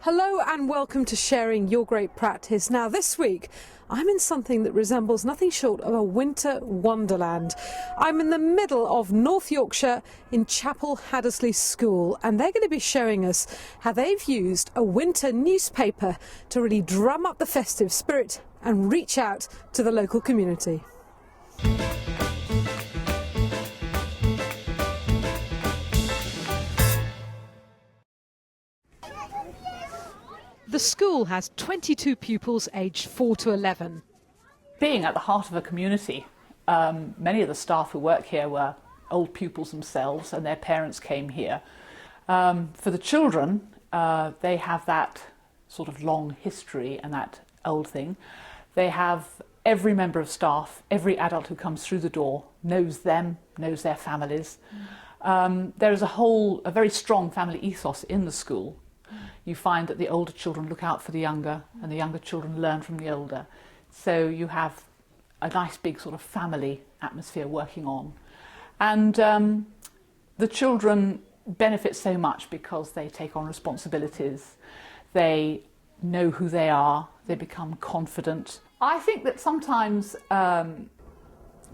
Hello and welcome to Sharing Your Great Practice. Now this week I'm in something that resembles nothing short of a winter wonderland. I'm in the middle of North Yorkshire in Chapel Haddesley School, and they're going to be showing us how they've used a winter newspaper to really drum up the festive spirit and reach out to the local community. The school has 22 pupils aged 4 to 11. Being at the heart of a community, many of the staff who work here were old pupils themselves and their parents came here. For the children, they have that sort of long history and that old thing. They have every member of staff, every adult who comes through the door knows them, knows their families. There is a very strong family ethos in the school. You find that the older children look out for the younger and the younger children learn from the older. So you have a nice big sort of family atmosphere working on. And the children benefit so much because they take on responsibilities, they know who they are, they become confident. I think that sometimes,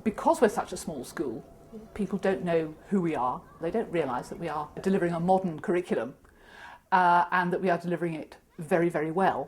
because we're such a small school, people don't know who we are. They don't realise that we are delivering a modern curriculum. And that we are delivering it very, very well.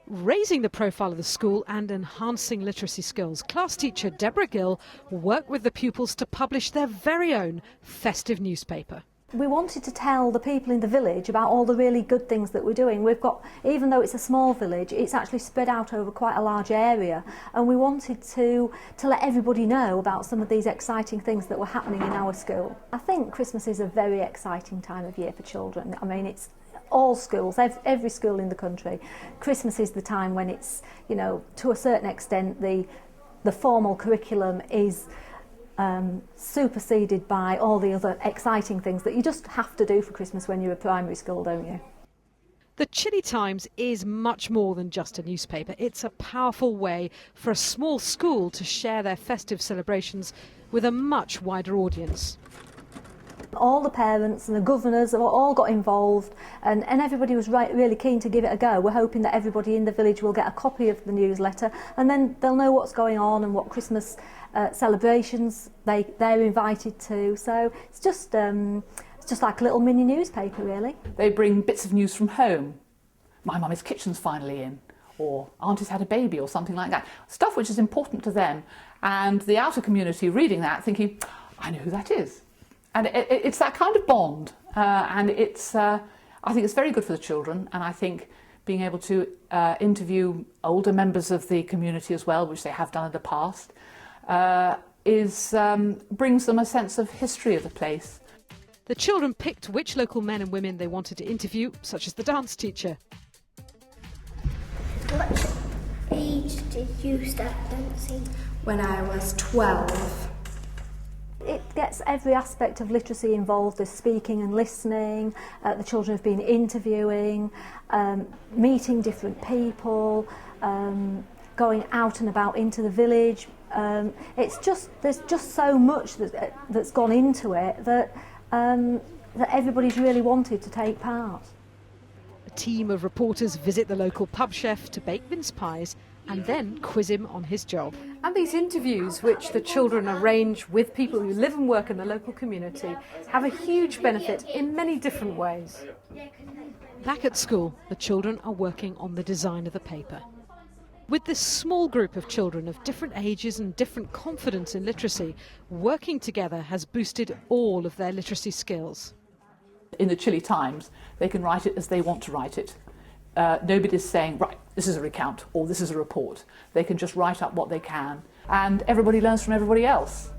Raising the profile of the school and enhancing literacy skills, class teacher Deborah Gill worked with the pupils to publish their very own festive newspaper. We wanted to tell the people in the village about all the really good things that we're doing. We've got, even though it's a small village, it's actually spread out over quite a large area, and we wanted to let everybody know about some of these exciting things that were happening in our school. I think Christmas is a very exciting time of year for children. I mean, it's all schools, every school in the country. Christmas is the time when it's, you know, to a certain extent the formal curriculum is superseded by all the other exciting things that you just have to do for Christmas when you're a primary school, don't you? The Chilly Times is much more than just a newspaper. It's a powerful way for a small school to share their festive celebrations with a much wider audience. All the parents and the governors have all got involved, and everybody was really keen to give it a go. We're hoping that everybody in the village will get a copy of the newsletter, and then they'll know what's going on and what Christmas celebrations they're invited to. So it's just like a little mini newspaper, really. They bring bits of news from home. My mummy's kitchen's finally in, or Auntie's had a baby, or something like that. Stuff which is important to them, and the outer community reading that thinking, I know who that is. And it's that kind of bond, and I think it's very good for the children, and I think being able to interview older members of the community as well, which they have done in the past, brings them a sense of history of the place. The children picked which local men and women they wanted to interview, such as the dance teacher. What age did you start dancing? When I was 12. It gets every aspect of literacy involved. There's speaking and listening, the children have been interviewing, meeting different people, going out and about into the village. There's just so much that's gone into it that everybody's really wanted to take part. A team of reporters visit the local pub chef to bake mince pies and then quiz him on his job. And these interviews, which the children arrange with people who live and work in the local community, have a huge benefit in many different ways. Back at school, the children are working on the design of the paper. With this small group of children of different ages and different confidence in literacy, working together has boosted all of their literacy skills. In the Chilly Times, they can write it as they want to write it. Nobody's saying, right, this is a recount or this is a report. They can just write up what they can, and everybody learns from everybody else.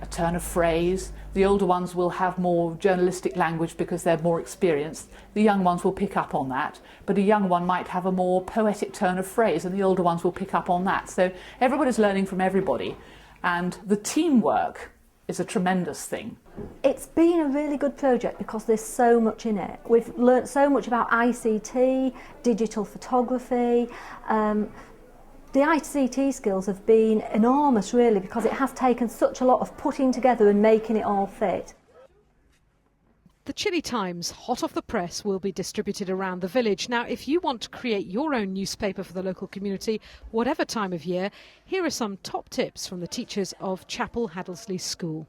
A turn of phrase. The older ones will have more journalistic language because they're more experienced. The young ones will pick up on that, but a young one might have a more poetic turn of phrase and the older ones will pick up on that. So everybody's learning from everybody, and the teamwork is a tremendous thing. It's been a really good project because there's so much in it. We've learnt so much about ICT, digital photography. The ICT skills have been enormous, really, because it has taken such a lot of putting together and making it all fit. The Chilly Times, hot off the press, will be distributed around the village. Now, if you want to create your own newspaper for the local community, whatever time of year, here are some top tips from the teachers of Chapel Haddlesley School.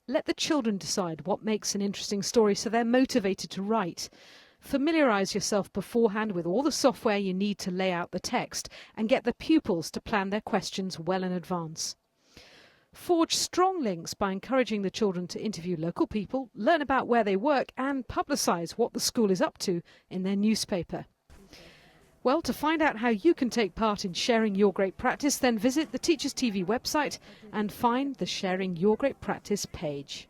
Let the children decide what makes an interesting story so they're motivated to write. Familiarise yourself beforehand with all the software you need to lay out the text and get the pupils to plan their questions well in advance. Forge strong links by encouraging the children to interview local people, learn about where they work and publicise what the school is up to in their newspaper. Well, to find out how you can take part in sharing your great practice, then visit the Teachers TV website and find the Sharing Your Great Practice page.